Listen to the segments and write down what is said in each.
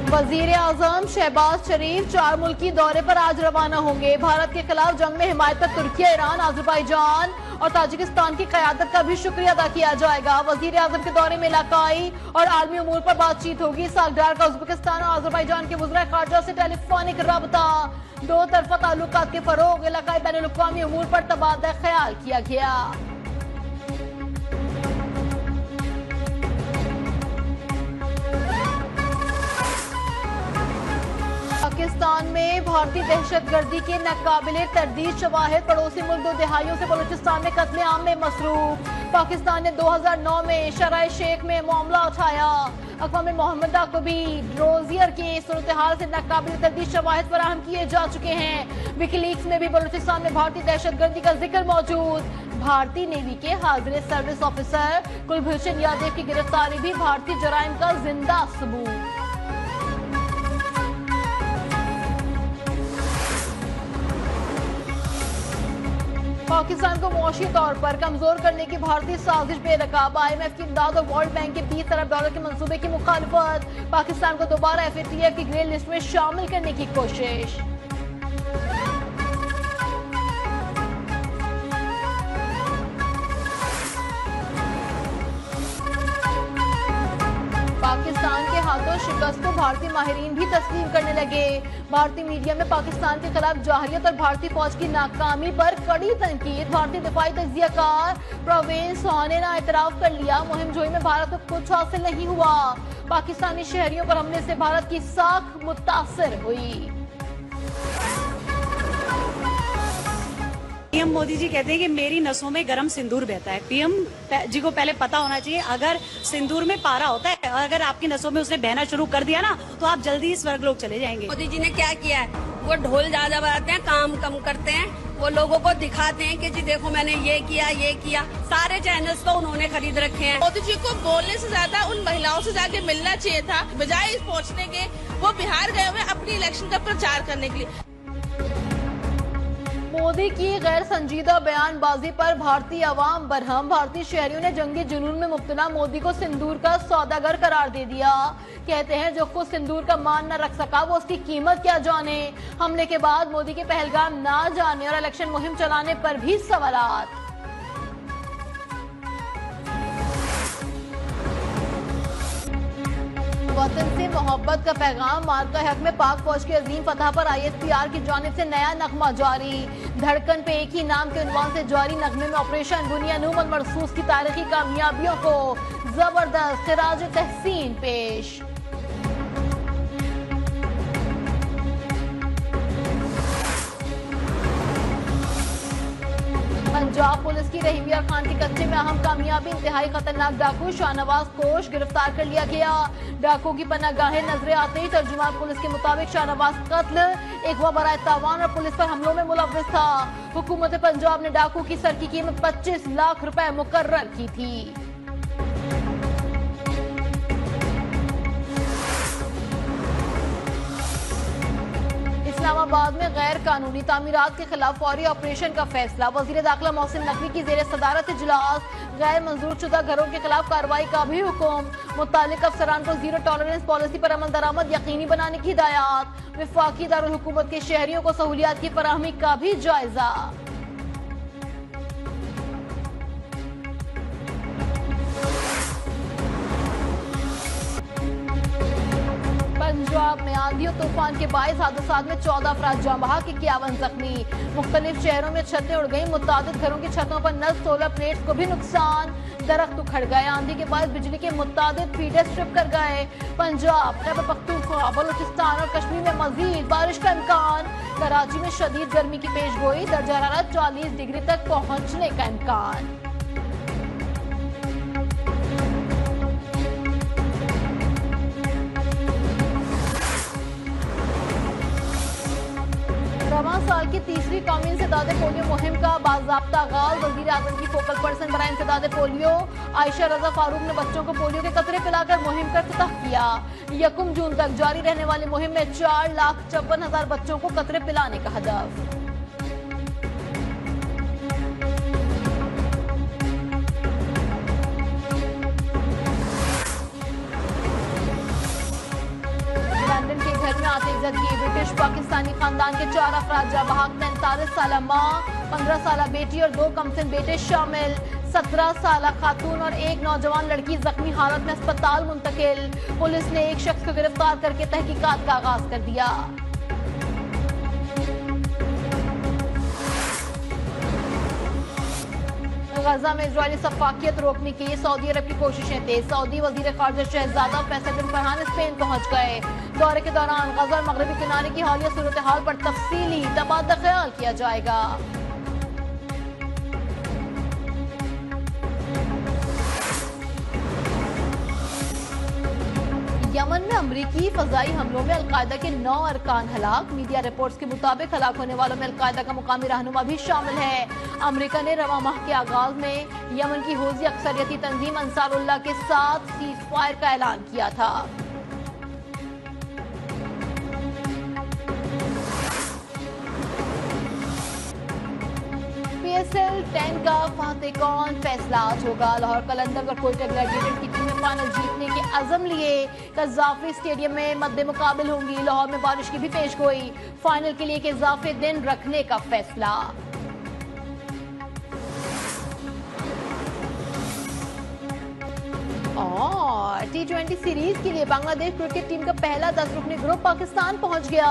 वजीर आजम शहबाज शरीफ 4 मुल्की दौरे पर आज रवाना होंगे। भारत के खिलाफ जंग में हिमायत पर तुर्की, ईरान, अजरबैजान और ताजिकिस्तान की क़यादत का भी शुक्रिया अदा किया जाएगा। वजीर आजम के दौरे में इलाकाई और आलमी उमूर पर बातचीत होगी। सागदार का उज़्बेकिस्तान और अजरबैजान के वज़ीर ख़ारजा से टेलीफोनिक रब्ता, दो तरफा ताल्लुकात के फ़रोग़, इलाकाई बैनुल-अक़वामी उमूर पर तबादला ख्याल किया गया। पाकिस्तान में भारतीय दहशतगर्दी के नाकाबिले तरदीद शवाहिद, पड़ोसी मुल्क 2 दिहाइयों से बलूचिस्तान में कत्ले आम में मसरूफ। पाकिस्तान ने 2009 में शराय शेख में मामला उठाया। अक़वाम मुत्तहिदा को भी रोजियर की सूरत हाल से नाकाबिले तरदीद शवाहिद फराहम किए जा चुके हैं। विकीलीक्स में भी बलूचिस्तान में भारतीय दहशतगर्दी का जिक्र मौजूद। भारतीय नेवी के हाजिर सर्विस ऑफिसर कुलभूषण यादव की गिरफ्तारी भी भारतीय जराइम का जिंदा सबूत। पाकिस्तान को मौशी तौर पर कमजोर करने की भारतीय साजिश बेनकाब। IMF की इमदाद और वर्ल्ड बैंक के $20 अरब के मंसूबे की मुखालफत। पाकिस्तान को दोबारा FATF की ग्रे लिस्ट में शामिल करने की कोशिश। पाकिस्तान के हाथों शिकस्त को भारतीय माहिरीन भी तस्लीम करने लगे। भारतीय मीडिया में पाकिस्तान के खिलाफ जाहिरियत और भारतीय फौज की नाकामी पर कड़ी तनकीद। भारतीय दिफाई तज्जियाकार प्रवीण सोहाने ने एतराफ कर लिया, मुहिम जोई में भारत को कुछ हासिल नहीं हुआ। पाकिस्तानी शहरियों पर हमले से भारत की साख मुतासर हुई। पीएम मोदी जी कहते हैं कि मेरी नसों में गरम सिंदूर बहता है। पीएम जी को पहले पता होना चाहिए, अगर सिंदूर में पारा होता है, अगर आपकी नसों में उसने बहना शुरू कर दिया ना, तो आप जल्दी ही स्वर्गलोक चले जाएंगे। मोदी जी ने क्या किया है, वो ढोल ज्यादा बजाते हैं, काम कम करते हैं। वो लोगों को दिखाते हैं कि जी देखो मैंने ये किया। सारे चैनल्स तो उन्होंने खरीद रखे हैं। मोदी जी को बोलने से ज्यादा उन महिलाओं से जाके मिलना चाहिए था, बजाय इस पहुंचने के वो बिहार गए हुए अपनी इलेक्शन का प्रचार करने के लिए। मोदी की गैर संजीदा बयानबाजी पर भारतीय अवाम बरहम। भारतीय शहरियों ने जंगी जुनून में मुब्तला मोदी को सिंदूर का सौदागर करार दे दिया। कहते हैं जो खुद सिंदूर का मान न रख सका वो उसकी कीमत क्या जाने। हमले के बाद मोदी के पहलगाम ना जाने और इलेक्शन मुहिम चलाने पर भी सवालात। वतन से मोहब्बत का पैगाम। मार्का हक में पाक फौज की अजीम फतह पर ISPR की जानिब से नया नगमा जारी। धड़कन पे एक ही नाम के उन्वान से जारी नगमे में ऑपरेशन बुनियानुम अल मरसूस की तारीखी कामयाबियों को जबरदस्त खिराज तहसीन पेश। पंजाब पुलिस की रहीमिया खान के कच्चे में अहम कामयाबी। इंतहाई खतरनाक डाकू शाहनवाज कोश गिरफ्तार कर लिया गया। डाकू की पनागाहें नजरे आते ही तर्जुमान पुलिस के मुताबिक शाहनवाज कत्ल, अगवा बराए तावान और पुलिस पर हमलों में मुलव्वस था। हुकूमत पंजाब ने डाकू की सर की कीमत 25 लाख रुपए मुकर्रर की थी। इस्लामाबाद में गैर कानूनी तामीरात के खिलाफ फौरी ऑपरेशन का फैसला। वजीर दाखिला मोहसिन नकवी की जेर सदारत इजलास। गैर मंजूर शुदा घरों के खिलाफ कार्रवाई का भी हुक्म। मुतालिक अफसरान को जीरो टॉलरेंस पॉलिसी पर अमल दरामद यकीनी बनाने की हिदायत। वफाकी दारुल हुकूमत के शहरियों को सहूलियात की फराहमी का भी जायजा। पंजाब में आंधी और तूफान के बाईस हादसात में 14 अफराद जाँ बहक, 51 जख्मी। मुख्तलिफ शहरों में छतें उड़ गई। मुतादिद घरों की छतों पर नस्ब सोलर प्लेट्स को भी नुकसान। दरख्त उखड़ गए। आंधी के बाद बिजली के मुतादिद फीडर स्ट्रिप कर गए। पंजाब, खैबर पख्तूनख्वा, बलूचिस्तान और कश्मीर में मजीद बारिश का इम्कान। कराची में शदीद गर्मी की पेशगोई। दर्जा हरारत 40 डिग्री तक पहुंचने का इम्कान। रवां साल की तीसरी कौमी इंसदाद पोलियो मुहिम का बाज़ाब्ता आगाज। वज़ीर आज़म की फोकल पर्सन बराए इंसदाद पोलियो आयशा रजा फारूक ने बच्चों को पोलियो के कतरे पिलाकर मुहिम का इफ्तिताह किया। 1 जून तक जारी रहने वाली मुहिम में 4,54,000 बच्चों को कतरे पिलाने का हदफ। नामजदगी। ब्रिटिश पाकिस्तानी खानदान के 4 अफराद जाँ बहक, 43 साल माँ, 15 साल बेटी और 2 कमसिन बेटे शामिल। 17 साल खातून और 1 नौजवान लड़की जख्मी हालत में अस्पताल मुंतकिल। पुलिस ने एक शख्स को गिरफ्तार करके तहकीकात का आगाज कर दिया। गजा में इजरायली सफाकियत रोकने के लिए सऊदी अरब की कोशिशें तेज। सऊदी वजीर खारजा शहजादा फैसल बिन फरहान स्पेन पहुंच गए। दौरे के दौरान गजा और मगरबी किनारे की हालिया सूरत हाल पर तफसीली तबादला ख्याल किया जाएगा। यमन में अमरीकी फजाई हमलों में अलकायदा के 9 अरकान हलाक। मीडिया रिपोर्ट्स के मुताबिक हलाक होने वालों में अलकायदा का मुकामी रहनुमा भी शामिल है। अमेरिका ने रवा माह के आगाज में यमन की हूजी अक्सरियती तंजीम अंसारुल्लाह के साथ सीज फायर का ऐलान किया था। PSL 10 का फाते कौन फैसला आज होगा। लाहौर कलंदर और कोयटा ग्लैडिएटर्स की टीमें फाइनल जीतने के अज़म लिए कज़ाफी स्टेडियम में मद्दे मुकाबिल होंगी। लाहौर में बारिश की भी पेशगोई। फाइनल के लिए एक इजाफी दिन रखने का फैसला। और T20 सीरीज के लिए बांग्लादेश क्रिकेट टीम का पहला 10 रुकनी ग्रुप पाकिस्तान पहुंच गया।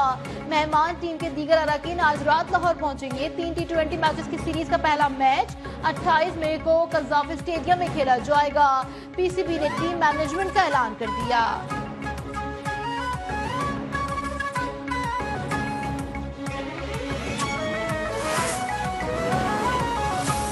मेहमान टीम के दीगर अरकान आज रात लाहौर पहुंचेंगे। 3 T20 मैचेस की सीरीज का पहला मैच 28 मई को कज़ाफी स्टेडियम में खेला जाएगा। PCB ने टीम मैनेजमेंट का ऐलान कर दिया।